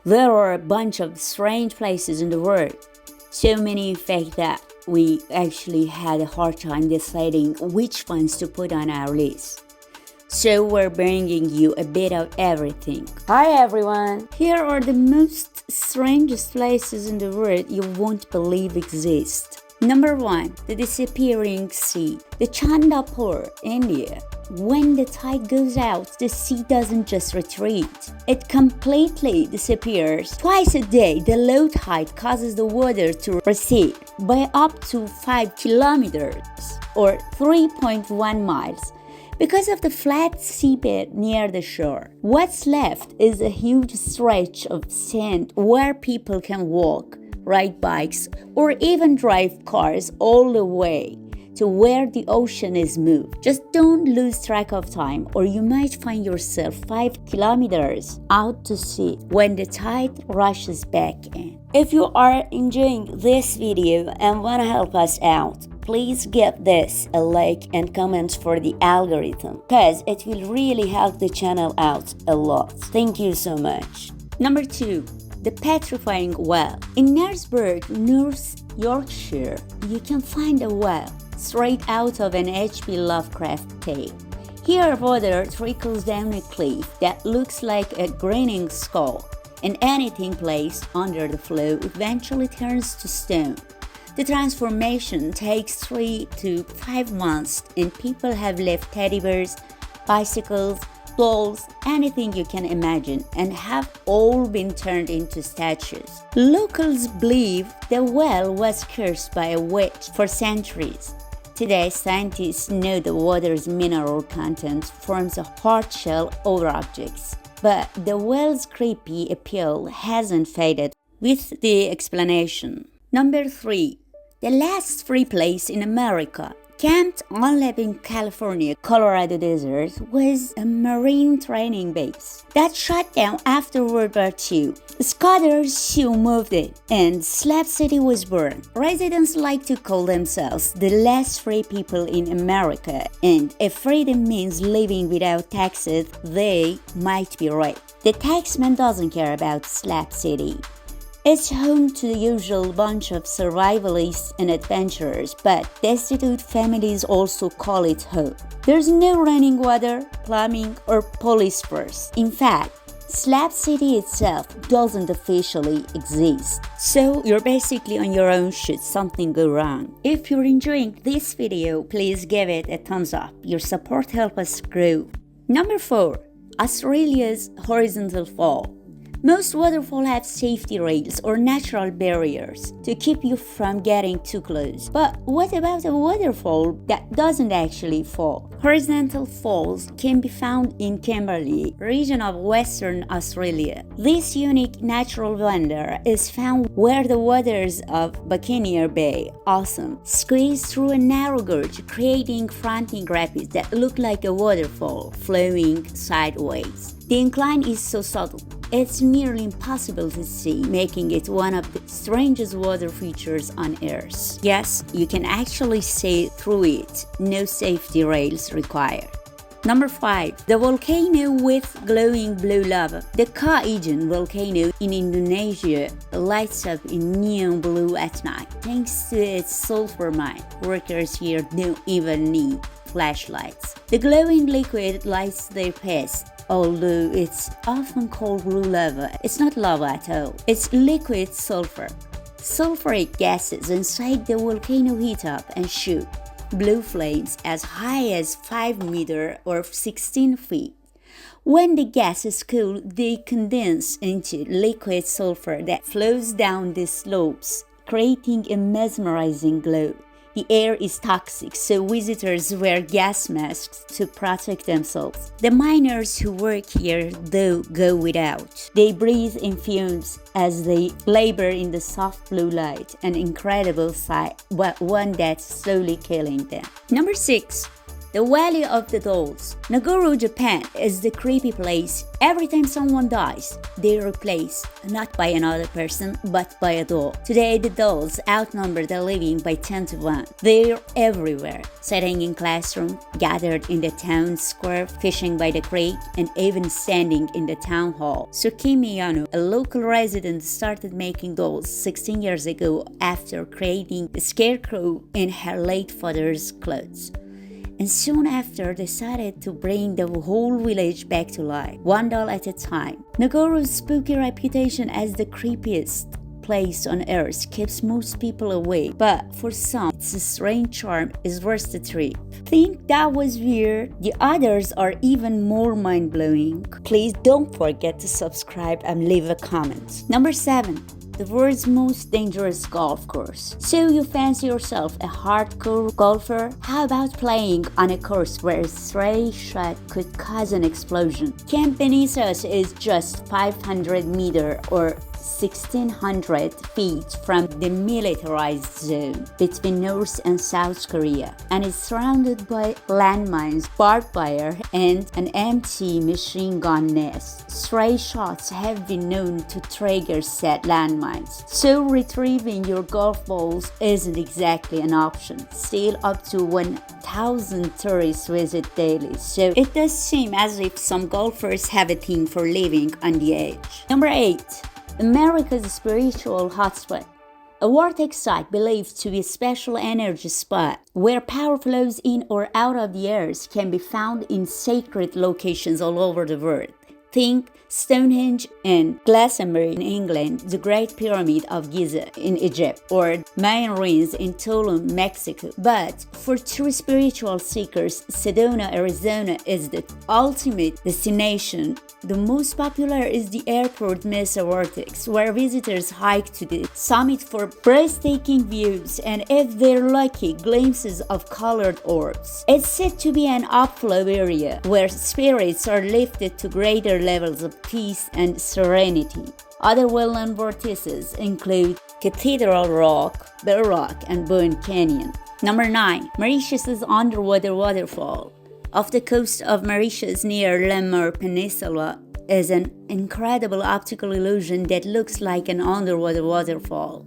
There are a bunch of strange places in the world. So many in fact that we actually had a hard time deciding which ones to put on our list. So we're bringing you a bit of everything. Hi everyone! Here are the most strangest places in the world you won't believe exist. Number 1. The disappearing sea. The Chandapur, India. When the tide goes out, the sea doesn't just retreat. It completely disappears. Twice a day, the low tide causes the water to recede by up to 5 kilometers or 3.1 miles. Because of the flat seabed near the shore, what's left is a huge stretch of sand where people can walk, ride bikes, or even drive cars all the way to where the ocean is moved. Just don't lose track of time or you might find yourself 5 kilometers out to sea when the tide rushes back in. If you are enjoying this video and want to help us out, please give this a like and comment for the algorithm, because it will really help the channel out a lot. Thank you so much. Number 2. The petrifying well. In Knaresborough, North Yorkshire, you can find a well straight out of an H.P. Lovecraft tale. Here water trickles down a cliff that looks like a grinning skull, and anything placed under the flow eventually turns to stone. The transformation takes 3 to 5 months, and people have left teddy bears, bicycles, dolls, anything you can imagine, and have all been turned into statues. Locals believe the well was cursed by a witch for centuries. Today, scientists know the water's mineral content forms a hard shell over objects, but the well's creepy appeal hasn't faded with the explanation. Number 3. The last free place in America. Camp Unlab in California, Colorado desert was a Marine training base that shut down after World War II. Scotters soon moved it, and Slab City was born. Residents like to call themselves the last free people in America, and if freedom means living without taxes, they might be right. The taxman doesn't care about Slab City. It's home to the usual bunch of survivalists and adventurers, but destitute families also call it home. There's no running water, plumbing, or police force. In fact, Slab City itself doesn't officially exist. So you're basically on your own should something go wrong. If you're enjoying this video, please give it a thumbs up. Your support helps us grow. Number 4. Australia's horizontal fall. Most waterfalls have safety rails or natural barriers to keep you from getting too close. But what about a waterfall that doesn't actually fall? Horizontal falls can be found in Kimberley, region of Western Australia. This unique natural wonder is found where the waters of Buccaneer Bay, awesome, squeeze through a narrow gorge, creating fronting rapids that look like a waterfall flowing sideways. The incline is so subtle, it's nearly impossible to see, making it one of the strangest water features on Earth. Yes, you can actually see through it, no safety rails required. Number 5. The volcano with glowing blue lava. The Kaijen volcano in Indonesia lights up in neon blue at night. Thanks to its sulfur mine, workers here don't even need flashlights. The glowing liquid lights their path. Although it's often called blue lava, it's not lava at all. It's liquid sulfur. Sulfuric gases inside the volcano heat up and shoot blue flames as high as 5 meters or 16 feet. When the gases cool, they condense into liquid sulfur that flows down the slopes, creating a mesmerizing glow. The air is toxic, so visitors wear gas masks to protect themselves. The miners who work here, though, go without. They breathe in fumes as they labor in the soft blue light, an incredible sight, but one that's slowly killing them. Number 6. The Valley of the Dolls. Nagoro, Japan is the creepy place. Every time someone dies, they're replaced, not by another person, but by a doll. Today, the dolls outnumber the living by 10 to 1. They're everywhere, sitting in classrooms, gathered in the town square, fishing by the creek, and even standing in the town hall. Tsukimi Yano, a local resident, started making dolls 16 years ago after creating a scarecrow in her late father's clothes. And soon after decided to bring the whole village back to life, one doll at a time. Nagoro's spooky reputation as the creepiest place on earth keeps most people away, but for some, its strange charm is worth the trip. Think that was weird? The others are even more mind-blowing. Please don't forget to subscribe and leave a comment. Number 7. The world's most dangerous golf course. So you fancy yourself a hardcore golfer? How about playing on a course where a stray shot could cause an explosion? Camp Benitez is just 500 meters or 1,600 feet from the militarized zone between North and South Korea, and is surrounded by landmines, barbed wire, and an empty machine gun nest. Stray shots have been known to trigger said landmines, so retrieving your golf balls isn't exactly an option. Still, up to 1,000 tourists visit daily, so it does seem as if some golfers have a thing for living on the edge. Number 8. America's spiritual hotspot. A vortex site believed to be a special energy spot where power flows in or out of the earth can be found in sacred locations all over the world. Think Stonehenge in Glastonbury in England, the Great Pyramid of Giza in Egypt, or Mayan ruins in Tulum, Mexico. But for true spiritual seekers, Sedona, Arizona is the ultimate destination. The most popular is the airport Mesa Vortex, where visitors hike to the summit for breathtaking views and, if they're lucky, glimpses of colored orbs. It's said to be an upflow area where spirits are lifted to greater levels of peace and serenity. Other well-known vortices include Cathedral Rock, Bell Rock, and Boone Canyon. Number 9. Mauritius's underwater waterfall. Off the coast of Mauritius near Lemur Peninsula is an incredible optical illusion that looks like an underwater waterfall.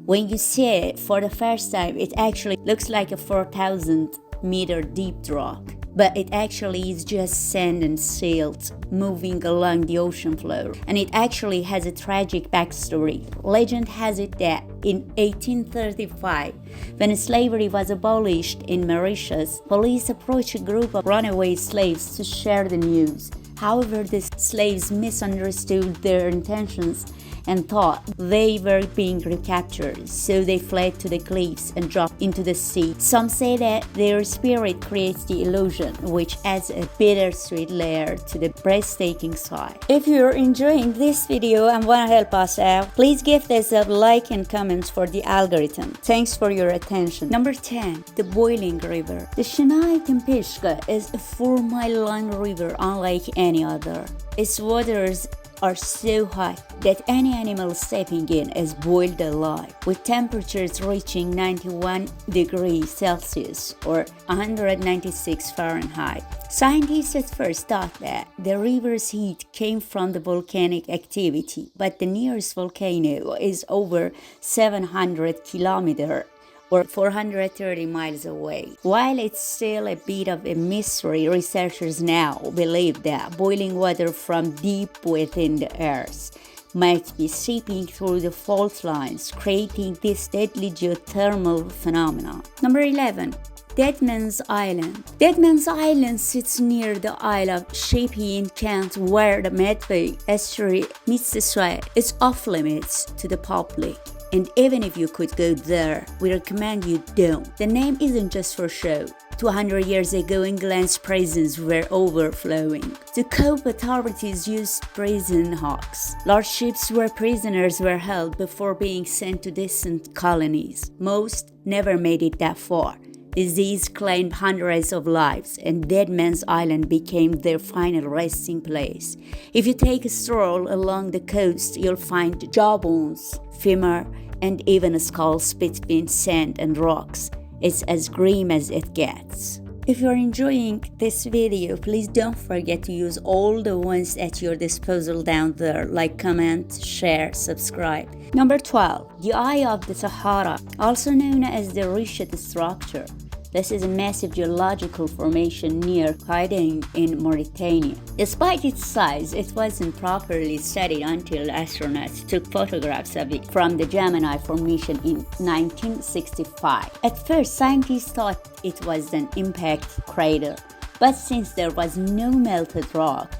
When you see it for the first time, it actually looks like a 4,000-meter deep drop. But it actually is just sand and silt moving along the ocean floor. And it actually has a tragic backstory. Legend has it that in 1835, when slavery was abolished in Mauritius, police approached a group of runaway slaves to share the news. However, the slaves misunderstood their intentions and thought they were being recaptured, so they fled to the cliffs and dropped into the sea. Some say that their spirit creates the illusion, which adds a bittersweet layer to the breathtaking sight. If you're enjoying this video and want to help us out, please give this a like and comments for the algorithm. Thanks for your attention. Number 10. The Boiling River. The Chennai Tempishka is a 4-mile-long river unlike any other. Its waters are so hot that any animal stepping in is boiled alive, with temperatures reaching 91 degrees Celsius or 196 Fahrenheit. Scientists at first thought that the river's heat came from the volcanic activity, but the nearest volcano is over 700 kilometers or 430 miles away. While it's still a bit of a mystery, researchers now believe that boiling water from deep within the earth might be seeping through the fault lines, creating this deadly geothermal phenomenon. Number 11. Dead Man's Island. Dead Man's Island sits near the Isle of Sheppey in Kent, where the Medway estuary meets the Sway. It's off limits to the public, and even if you could go there, we recommend you don't. The name isn't just for show. 200 years ago, England's prisons were overflowing. To cope, authorities used prison hawks, large ships where prisoners were held before being sent to distant colonies. Most never made it that far. Disease claimed hundreds of lives, and Dead Man's Island became their final resting place. If you take a stroll along the coast, you'll find jawbones, femur, and even skulls between sand and rocks. It's as grim as it gets. If you're enjoying this video, please don't forget to use all the ones at your disposal down there, like comment, share, subscribe. Number 12. The Eye of the Sahara, also known as the ERASED structure. This is a massive geological formation near Kiding in Mauritania. Despite its size, it wasn't properly studied until astronauts took photographs of it from the Gemini formation in 1965. At first, scientists thought it was an impact crater, but since there was no melted rock,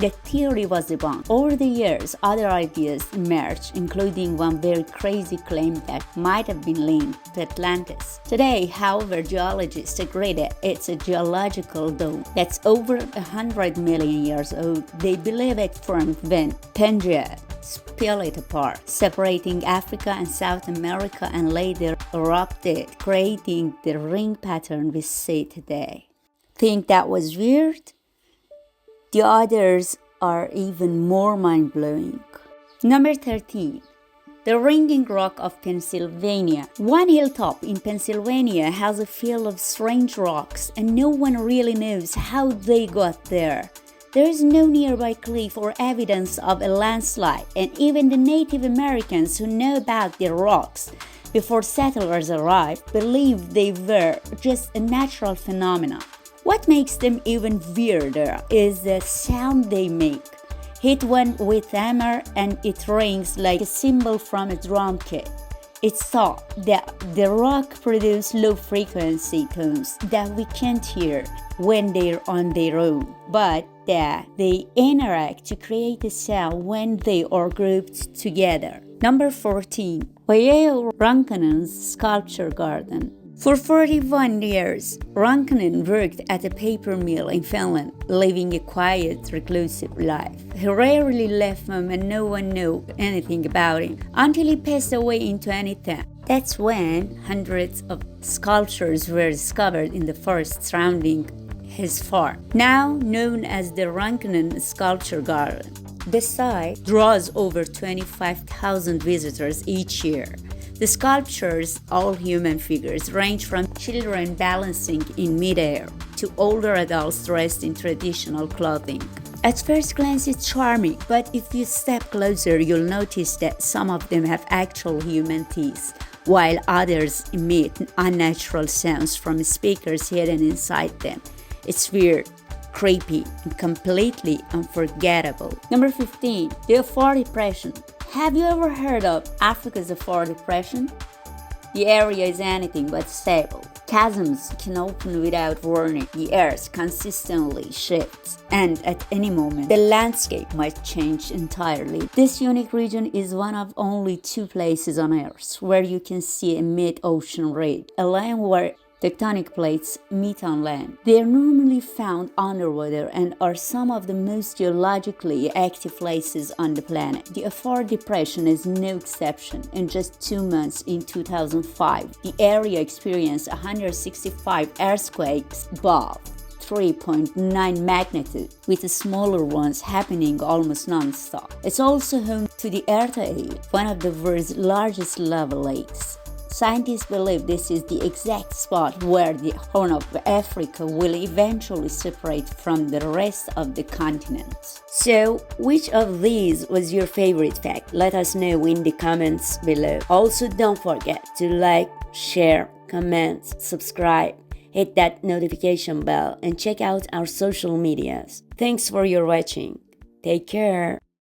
the theory was debunked. Over the years, other ideas emerged, including one very crazy claim that might have been linked to Atlantis. Today, however, geologists agree that it's a geological dome that's over 100 million years old. They believe it formed when Pangea split it apart, separating Africa and South America, and later erupted, creating the ring pattern we see today. Think that was weird? The others are even more mind-blowing. Number 13. The Ringing Rock of Pennsylvania. One hilltop in Pennsylvania has a field of strange rocks, and no one really knows how they got there. There is no nearby cliff or evidence of a landslide, and even the Native Americans who know about the rocks before settlers arrived believe they were just a natural phenomenon. What makes them even weirder is the sound they make. Hit one with hammer and it rings like a cymbal from a drum kit. It's thought that the rock produce low-frequency tones that we can't hear when they're on their own, but that they interact to create a sound when they are grouped together. Number 14. Vajeo Rankanen's Sculpture Garden. For 41 years, Rankanen worked at a paper mill in Finland, living a quiet, reclusive life. He rarely left home and no one knew anything about him until he passed away in 2010. That's when hundreds of sculptures were discovered in the forest surrounding his farm, now known as the Rankanen Sculpture Garden. The site draws over 25,000 visitors each year. The sculptures, all human figures, range from children balancing in midair to older adults dressed in traditional clothing. At first glance, it's charming, but if you step closer, you'll notice that some of them have actual human teeth, while others emit unnatural sounds from speakers hidden inside them. It's weird, creepy, and completely unforgettable. Number 15. The Afar Depression. Have you ever heard of Africa's Afar Depression? The area is anything but stable. Chasms can open without warning. The earth consistently shifts, and at any moment, the landscape might change entirely. This unique region is one of only 2 places on Earth where you can see a mid-ocean ridge, a line where tectonic plates meet on land. They are normally found underwater and are some of the most geologically active places on the planet. The Afar Depression is no exception. In just 2 months in 2005, the area experienced 165 earthquakes above 3.9 magnitude, with the smaller ones happening almost non-stop. It's also home to the ERASED, one of the world's largest lava lakes. Scientists believe this is the exact spot where the Horn of Africa will eventually separate from the rest of the continent. So, which of these was your favorite fact? Let us know in the comments below. Also, don't forget to like, share, comment, subscribe, hit that notification bell, and check out our social medias. Thanks for your watching. Take care.